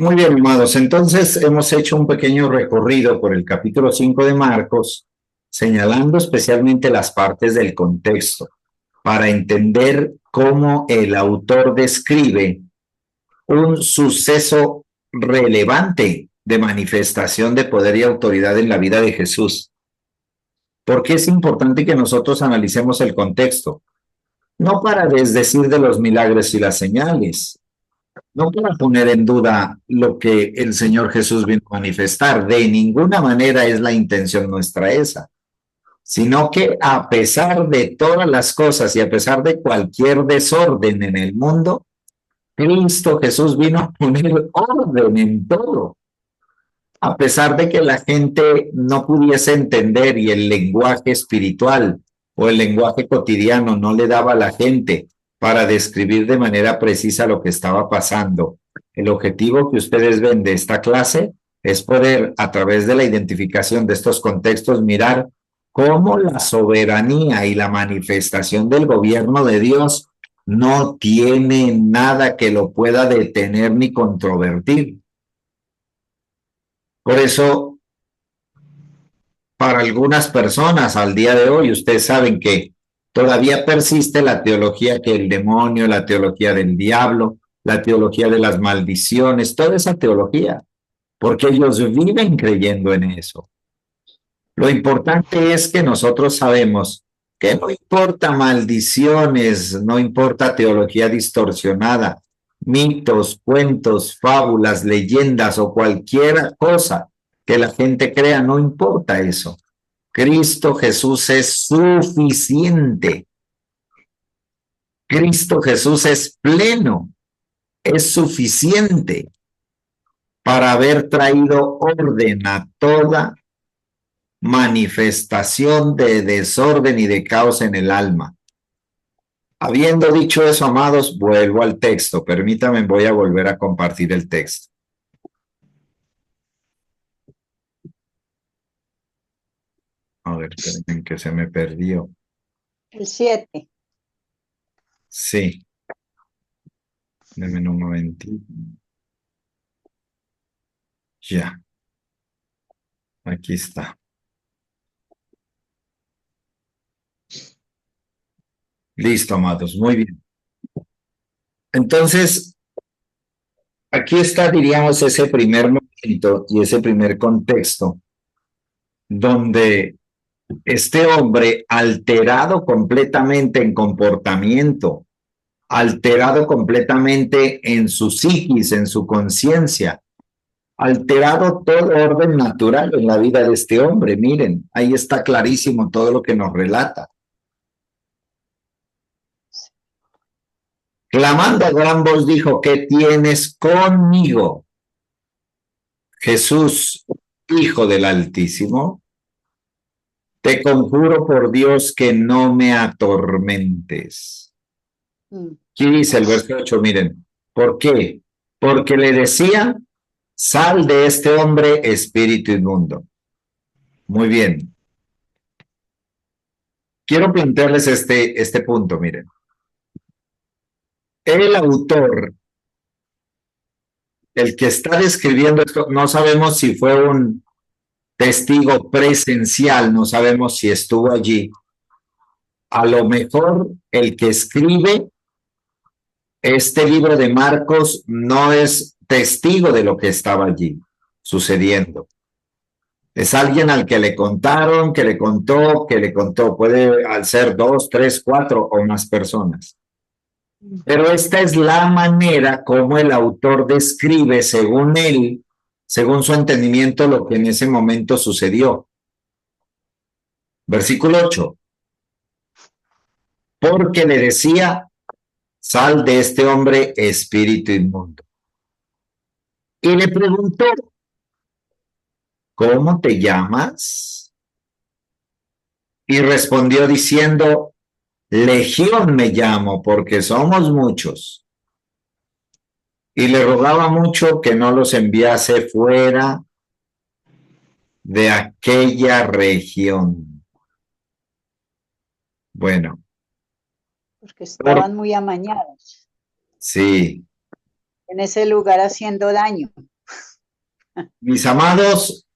Muy bien, amados. Entonces hemos hecho un pequeño recorrido por el capítulo 5 de Marcos, señalando especialmente las partes del contexto, para entender cómo el autor describe un suceso relevante de manifestación de poder y autoridad en la vida de Jesús. ¿Por qué es importante que nosotros analicemos el contexto? No para desdecir de los milagros y las señales, no para poner en duda lo que el Señor Jesús vino a manifestar, de ninguna manera es la intención nuestra esa, sino que a pesar de todas las cosas y a pesar de cualquier desorden en el mundo, Cristo Jesús vino a poner orden en todo. A pesar de que la gente no pudiese entender y el lenguaje espiritual o el lenguaje cotidiano no le daba a la gente para describir de manera precisa lo que estaba pasando. El objetivo que ustedes ven de esta clase es poder, a través de la identificación de estos contextos, mirar cómo la soberanía y la manifestación del gobierno de Dios no tiene nada que lo pueda detener ni controvertir. Por eso, para algunas personas al día de hoy, ustedes saben que todavía persiste la teología que el demonio, la teología del diablo, la teología de las maldiciones, toda esa teología, porque ellos viven creyendo en eso. Lo importante es que nosotros sabemos que no importa maldiciones, no importa teología distorsionada, mitos, cuentos, fábulas, leyendas o cualquier cosa que la gente crea, no importa eso. Cristo Jesús es suficiente. Cristo Jesús es pleno, es suficiente para haber traído orden a toda manifestación de desorden y de caos en el alma. Habiendo dicho eso, amados, vuelvo al texto. Permítanme, voy a volver a compartir el texto. A ver, esperen que se me perdió. El 7. Sí, denme un momentito. Ya, aquí está. Listo, amados, muy bien. Entonces, aquí está, diríamos, ese primer momento y ese primer contexto donde este hombre alterado completamente en comportamiento, alterado completamente en su psiquis, en su conciencia, alterado todo orden natural en la vida de este hombre. Miren, ahí está clarísimo todo lo que nos relata. Clamando a gran voz dijo, ¿qué tienes conmigo, Jesús, Hijo del Altísimo? Te conjuro por Dios que no me atormentes. Aquí dice el verso 8, miren, ¿por qué? Porque le decía, sal de este hombre, espíritu inmundo. Muy bien. Quiero plantearles este punto, miren. El autor, el que está describiendo esto, no sabemos si fue un testigo presencial, no sabemos si estuvo allí. A lo mejor el que escribe este libro de Marcos no es testigo de lo que estaba allí sucediendo. Es alguien al que le contaron, que le contó, que le contó. Puede al ser dos, tres, cuatro o más personas. Pero esta es la manera como el autor describe, según él, según su entendimiento, lo que en ese momento sucedió. Versículo 8. Porque le decía, sal de este hombre, espíritu inmundo. Y le preguntó, ¿cómo te llamas? Y respondió diciendo, Legión me llamo, porque somos muchos. Y le rogaba mucho que no los enviase fuera de aquella región. Bueno, Porque por, estaban muy amañados. sí, en ese lugar haciendo daño. Mis amados,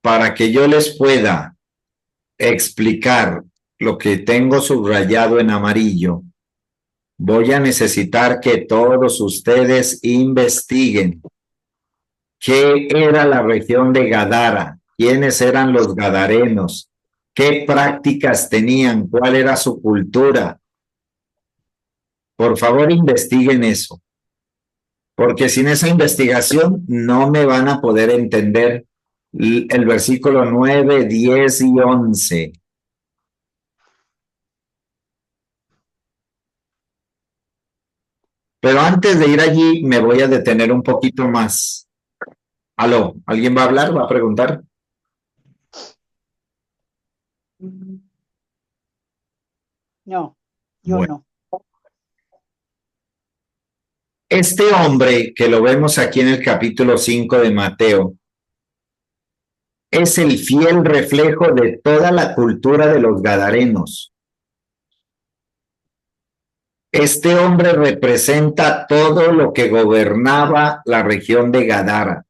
para que yo les pueda explicar lo que tengo subrayado en amarillo, voy a necesitar que todos ustedes investiguen qué era la región de Gadara, quiénes eran los gadarenos, qué prácticas tenían, cuál era su cultura. Por favor, investiguen eso, porque sin esa investigación no me van a poder entender el versículo 9, 10 y 11. Pero antes de ir allí, me voy a detener un poquito más. Aló, ¿alguien va a hablar? ¿Va a preguntar? No, yo Bueno, no. este hombre que lo vemos aquí en el capítulo 5 de Mateo es el fiel reflejo de toda la cultura de los gadarenos. Este hombre representa todo lo que gobernaba la región de Gadara.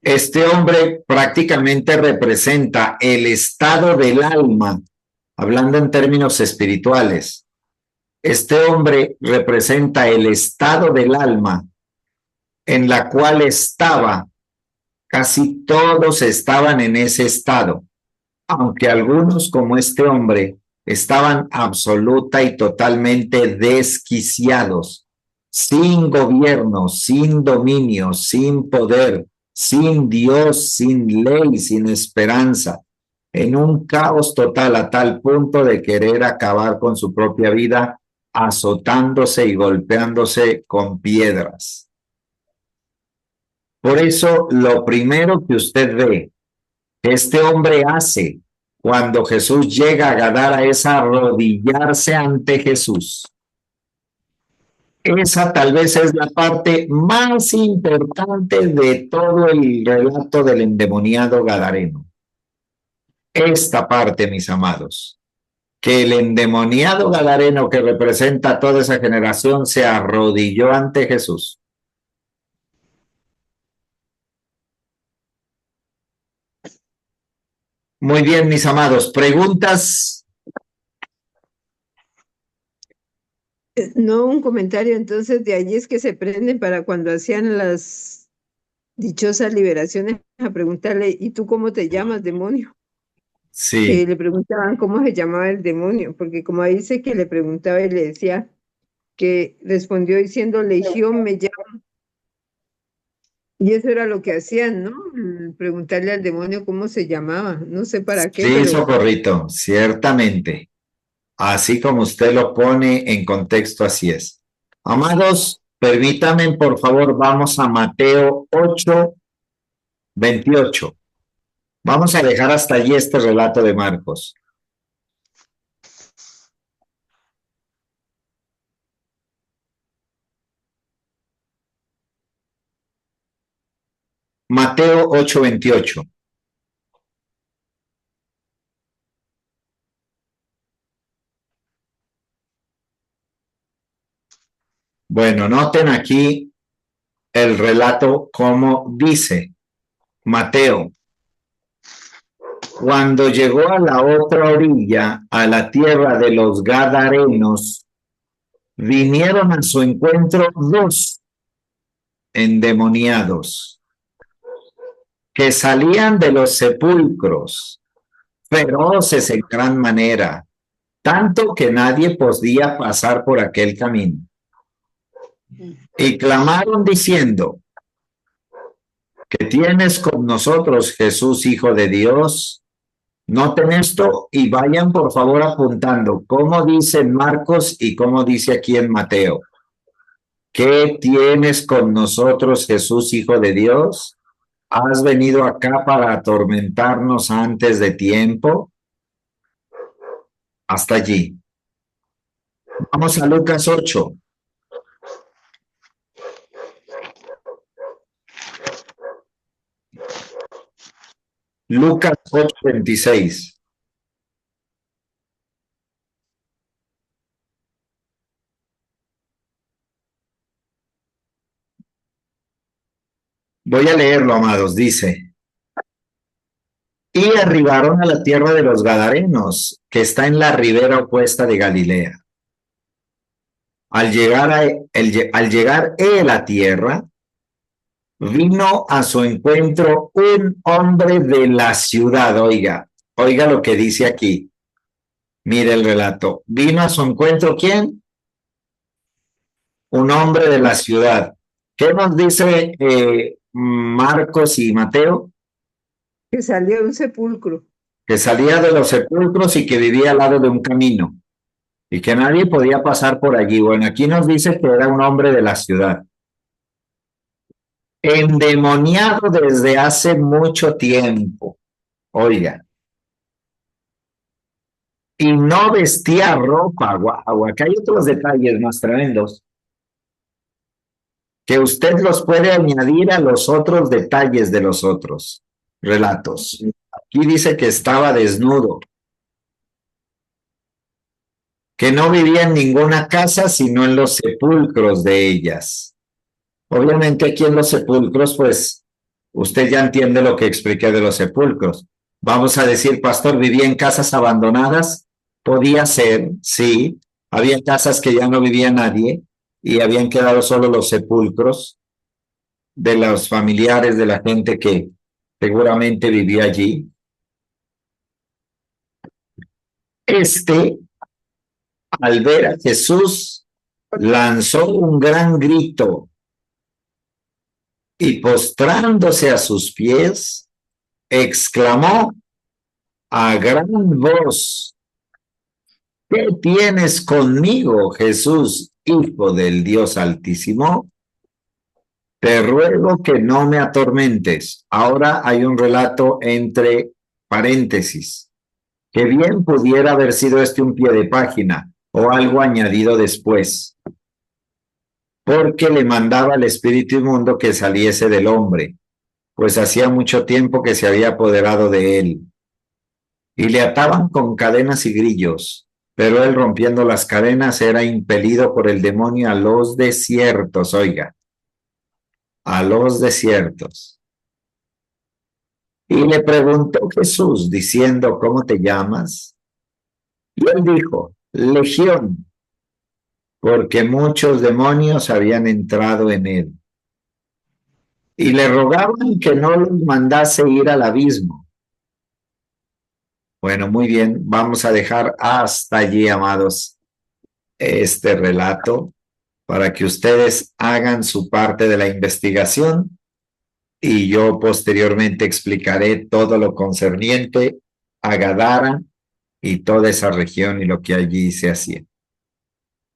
Este hombre prácticamente representa el estado del alma, hablando en términos espirituales. Este hombre representa el estado del alma en la cual estaba, casi todos estaban en ese estado, aunque algunos como este hombre estaban absoluta y totalmente desquiciados, sin gobierno, sin dominio, sin poder, sin Dios, sin ley, sin esperanza, en un caos total a tal punto de querer acabar con su propia vida, azotándose y golpeándose con piedras. Por eso, lo primero que usted ve que este hombre hace cuando Jesús llega a Gadara es arrodillarse ante Jesús. Esa tal vez es la parte más importante de todo el relato del endemoniado gadareno. Esta parte, mis amados, que el endemoniado gadareno que representa a toda esa generación se arrodilló ante Jesús. Muy bien, mis amados. ¿Preguntas? No, un comentario, entonces de allí es que se prenden para cuando hacían las dichosas liberaciones a preguntarle, ¿y tú cómo te llamas, demonio? Sí. Que le preguntaban cómo se llamaba el demonio, porque como ahí dice que le preguntaba y le decía que respondió diciendo, Legión me llama. Y eso era lo que hacían, ¿no? Preguntarle al demonio cómo se llamaba, no sé para qué, Sí, pero Socorrito, ciertamente. Así como usted lo pone en contexto, así es. Amados, permítanme, por favor, vamos a Mateo 8:28. Vamos a dejar hasta allí este relato de Marcos. Mateo 8:28. Bueno, noten aquí el relato como dice Mateo. Cuando llegó a la otra orilla, a la tierra de los Gadarenos, vinieron a su encuentro dos endemoniados que salían de los sepulcros, feroces en gran manera, tanto que nadie podía pasar por aquel camino. Y clamaron diciendo, ¿qué tienes con nosotros, Jesús, Hijo de Dios? Noten esto y vayan por favor apuntando cómo dice en Marcos y cómo dice aquí en Mateo. ¿Qué tienes con nosotros, Jesús, Hijo de Dios? ¿Has venido acá para atormentarnos antes de tiempo? Hasta allí. Vamos a Lucas 8. Lucas 8:26. Voy a leerlo, amados. Dice, y arribaron a la tierra de los Gadarenos, que está en la ribera opuesta de Galilea. Al llegar él a tierra, vino a su encuentro un hombre de la ciudad. Oiga lo que dice aquí. Mire el relato. Vino a su encuentro, ¿quién? Un hombre de la ciudad. ¿Qué nos dice Marcos y Mateo? Que salió de un sepulcro. Que salía de los sepulcros y que vivía al lado de un camino y que nadie podía pasar por allí. Bueno, aquí nos dice que era un hombre de la ciudad, endemoniado desde hace mucho tiempo, oiga, y no vestía ropa. Guau, acá hay otros detalles más tremendos que usted los puede añadir a los otros detalles de los otros relatos. Aquí dice que estaba desnudo, que no vivía en ninguna casa, sino en los sepulcros de ellas. Obviamente aquí en los sepulcros, pues usted ya entiende lo que expliqué de los sepulcros. Vamos a decir, pastor, vivía en casas abandonadas. Podía ser, sí. Había casas que ya no vivía nadie y habían quedado solo los sepulcros de los familiares de la gente que seguramente vivía allí. Al ver a Jesús, lanzó un gran grito y postrándose a sus pies, exclamó a gran voz: ¿Qué tienes conmigo, Jesús, Hijo del Dios Altísimo? Te ruego que no me atormentes. Ahora hay un relato entre paréntesis, que bien pudiera haber sido este un pie de página o algo añadido después, porque le mandaba al espíritu inmundo que saliese del hombre, pues hacía mucho tiempo que se había apoderado de él. Y le ataban con cadenas y grillos, pero él, rompiendo las cadenas, era impelido por el demonio a los desiertos, a los desiertos. Y le preguntó Jesús, diciendo, ¿cómo te llamas? Y él dijo, Legión, porque muchos demonios habían entrado en él. Y le rogaban que no los mandase ir al abismo. Bueno, muy bien, vamos a dejar hasta allí, amados, este relato para que ustedes hagan su parte de la investigación y yo posteriormente explicaré todo lo concerniente a Gadara y toda esa región y lo que allí se hacía.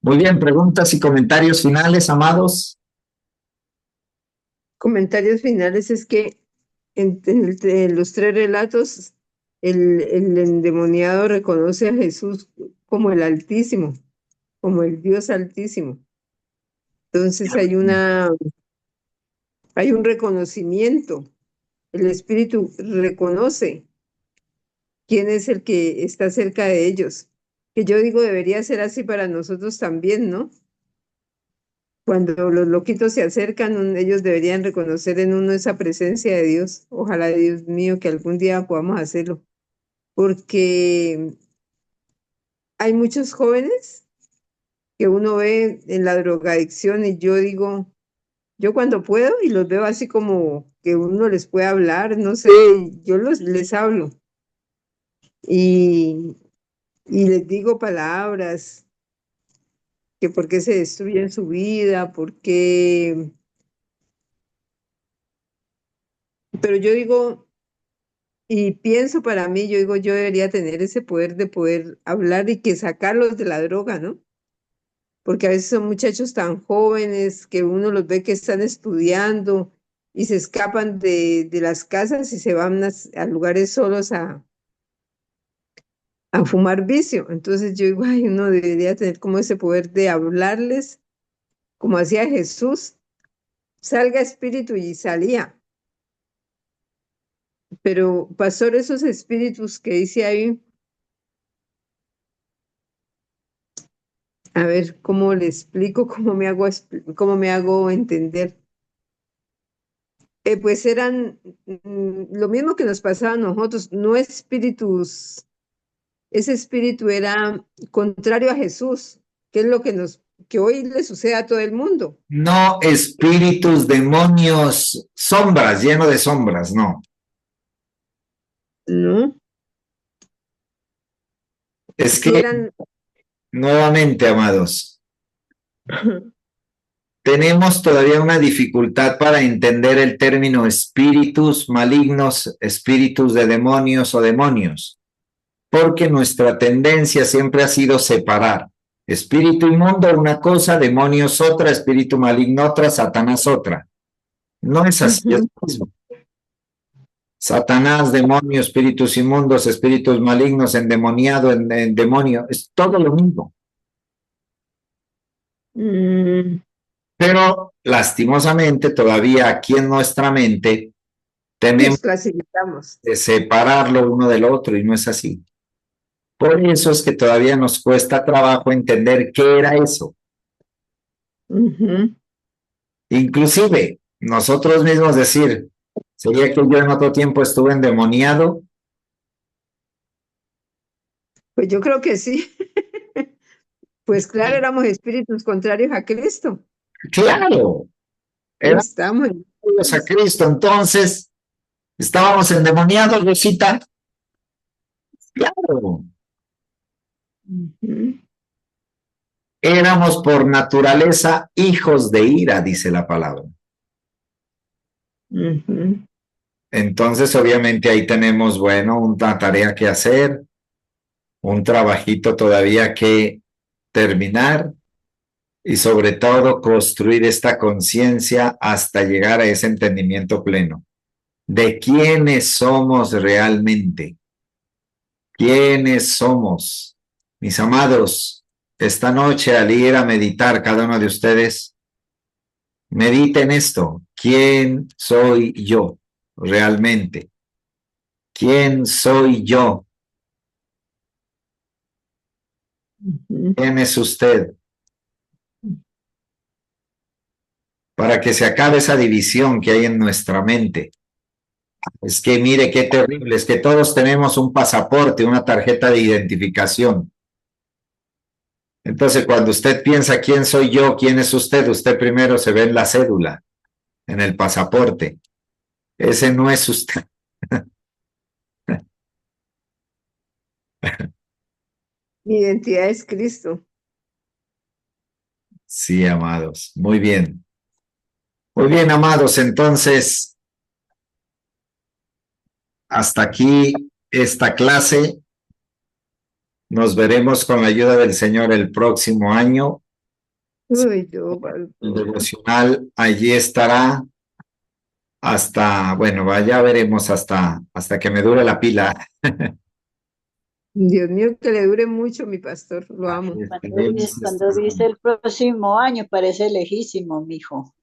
Muy bien, preguntas y comentarios finales, amados. Comentarios finales es que en los tres relatos el endemoniado reconoce a Jesús como el Altísimo, como el Dios Altísimo. Entonces hay un reconocimiento. El Espíritu reconoce quién es el que está cerca de ellos. Que yo digo debería ser así para nosotros también, ¿no? Cuando los loquitos se acercan, ellos deberían reconocer en uno esa presencia de Dios. Ojalá, Dios mío, que algún día podamos hacerlo. Porque hay muchos jóvenes que uno ve en la drogadicción y yo digo, yo cuando puedo y los veo así como que uno les puede hablar, no sé, yo les hablo y, y les digo palabras, que por qué se destruyen su vida, por qué, pero yo digo, y pienso para mí, yo digo, yo debería tener ese poder de poder hablar y que sacarlos de la droga, ¿no? Porque a veces son muchachos tan jóvenes que uno los ve que están estudiando y se escapan de las casas y se van a lugares solos a fumar vicio. Entonces yo digo, ay, uno debería tener como ese poder de hablarles, como hacía Jesús, salga espíritu y salía. Pero pastor, esos espíritus que dice ahí, a ver, ¿cómo le explico? ¿Cómo me hago entender? pues eran lo mismo que nos pasaba a nosotros, no espíritus, ese espíritu era contrario a Jesús, que es lo que hoy le sucede a todo el mundo, No espíritus, demonios, sombras, lleno de sombras, no. ¿no? Es Sí que, eran, nuevamente, amados, tenemos todavía una dificultad para entender el término espíritus malignos, espíritus de demonios o demonios, porque nuestra tendencia siempre ha sido separar. Espíritu inmundo una cosa, demonios otra, espíritu maligno otra, Satanás otra. No es así, es lo mismo. Satanás, demonio, espíritus inmundos, espíritus malignos, endemoniado, en demonio, es todo lo mismo. Pero lastimosamente todavía aquí en nuestra mente tenemos los clasificamos. que separarlo uno del otro y no es así. Por eso es que todavía nos cuesta trabajo entender qué era eso. Inclusive nosotros mismos decir, ¿sería que yo en otro tiempo estuve endemoniado? Pues yo creo que sí. Pues claro, éramos espíritus contrarios a Cristo. Claro, éramos Estamos a Cristo, entonces estábamos endemoniados, Rosita. Claro, éramos por naturaleza hijos de ira, dice la palabra. Entonces, obviamente ahí tenemos, bueno, una tarea que hacer, un trabajito todavía que terminar y sobre todo construir esta conciencia hasta llegar a ese entendimiento pleno de quiénes somos realmente, quiénes somos. Mis amados, esta noche al ir a meditar cada uno de ustedes, mediten esto, ¿quién soy yo realmente? ¿Quién soy yo? ¿Quién es usted? Para que se acabe esa división que hay en nuestra mente. Es que mire qué terrible, es que todos tenemos un pasaporte, una tarjeta de identificación. Entonces, cuando usted piensa quién soy yo, quién es usted primero se ve en la cédula, en el pasaporte. Ese no es usted. Mi identidad es Cristo. Sí, amados. Muy bien. Muy bien, amados. Entonces, hasta aquí esta clase. Nos veremos con la ayuda del Señor el próximo año. Uy, yo, El devocional allí estará hasta, bueno, ya veremos hasta que me dure la pila. Dios mío, que le dure mucho, mi pastor, lo amo. Cuando dice el próximo año, parece lejísimo, mijo.